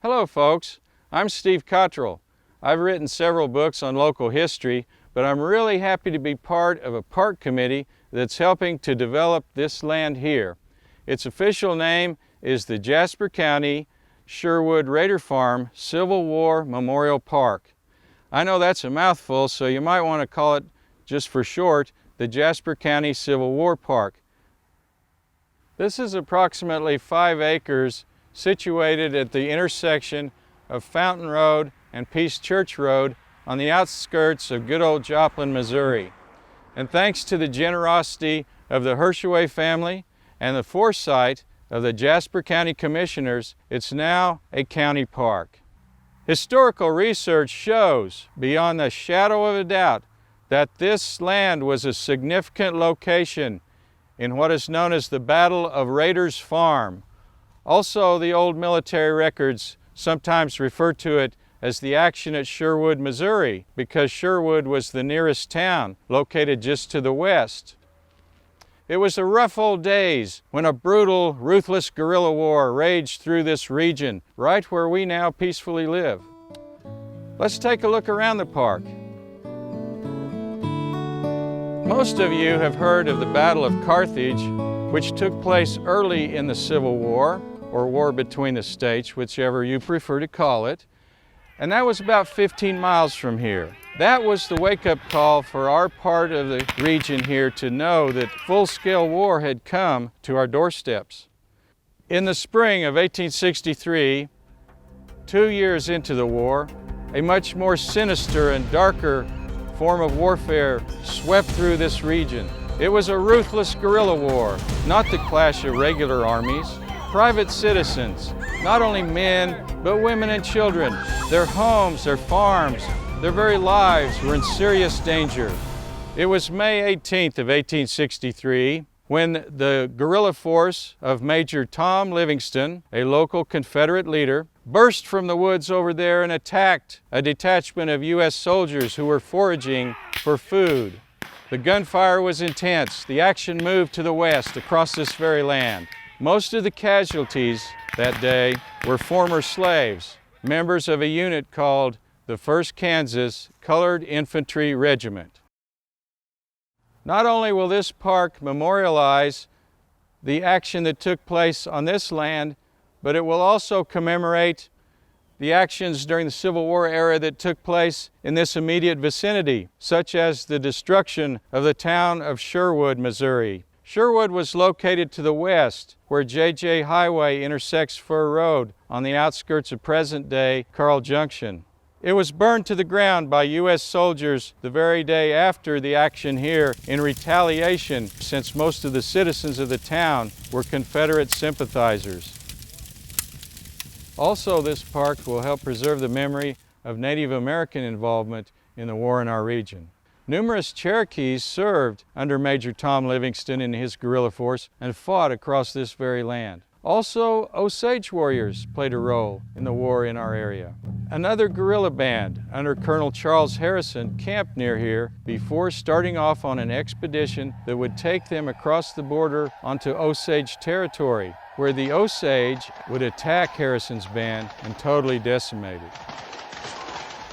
Hello folks, I'm Steve Cottrell. I've written several books on local history, but I'm really happy to be part of a park committee that's helping to develop this land here. Its official name is the Jasper County Sherwood Rader Farm Civil War Memorial Park. I know that's a mouthful, so you might want to call it, just for short, the Jasper County Civil War Park. This is approximately 5 acres situated at the intersection of Fountain Road and Peace Church Road on the outskirts of good old Joplin, Missouri. And thanks to the generosity of the Hershaway family and the foresight of the Jasper County Commissioners, it's now a county park. Historical research shows, beyond the shadow of a doubt, that this land was a significant location in what is known as the Battle of Rader's Farm. Also, the old military records sometimes refer to it as the action at Sherwood, Missouri, because Sherwood was the nearest town, located just to the west. It was the rough old days when a brutal, ruthless guerrilla war raged through this region, right where we now peacefully live. Let's take a look around the park. Most of you have heard of the Battle of Carthage, which took place early in the Civil War, or War Between the States, whichever you prefer to call it. And that was about 15 miles from here. That was the wake-up call for our part of the region here to know that full-scale war had come to our doorsteps. In the spring of 1863, 2 years into the war, a much more sinister and darker form of warfare swept through this region. It was a ruthless guerrilla war, not the clash of regular armies. Private citizens, not only men, but women and children, their homes, their farms, their very lives were in serious danger. It was May 18th of 1863 when the guerrilla force of Major Tom Livingston, a local Confederate leader, burst from the woods over there and attacked a detachment of U.S. soldiers who were foraging for food. The gunfire was intense. The action moved to the west across this very land. Most of the casualties that day were former slaves, members of a unit called the 1st Kansas Colored Infantry Regiment. Not only will this park memorialize the action that took place on this land, but it will also commemorate the actions during the Civil War era that took place in this immediate vicinity, such as the destruction of the town of Sherwood, Missouri. Sherwood was located to the west, where J.J. Highway intersects Fur Road on the outskirts of present-day Carl Junction. It was burned to the ground by U.S. soldiers the very day after the action here in retaliation, since most of the citizens of the town were Confederate sympathizers. Also, this park will help preserve the memory of Native American involvement in the war in our region. Numerous Cherokees served under Major Tom Livingston and his guerrilla force and fought across this very land. Also, Osage warriors played a role in the war in our area. Another guerrilla band under Colonel Charles Harrison camped near here before starting off on an expedition that would take them across the border onto Osage territory, where the Osage would attack Harrison's band and totally decimate it.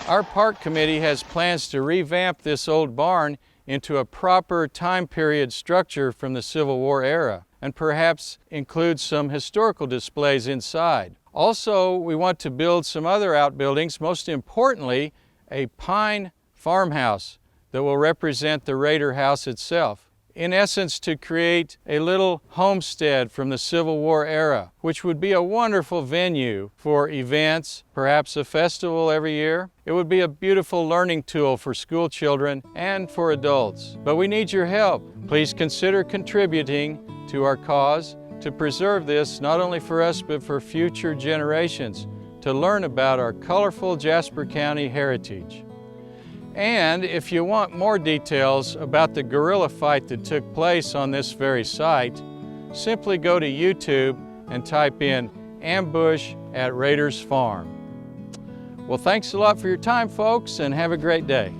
Our park committee has plans to revamp this old barn into a proper time period structure from the Civil War era, and perhaps include some historical displays inside. Also, we want to build some other outbuildings, most importantly, a pine farmhouse that will represent the Rader house itself. In essence, to create a little homestead from the Civil War era, which would be a wonderful venue for events, perhaps a festival every year. It would be a beautiful learning tool for school children and for adults. But we need your help. Please consider contributing to our cause to preserve this, not only for us, but for future generations, to learn about our colorful Jasper County heritage. And if you want more details about the guerrilla fight that took place on this very site, simply go to YouTube and type in "ambush at Rader's Farm." Well, thanks a lot for your time, folks, and have a great day.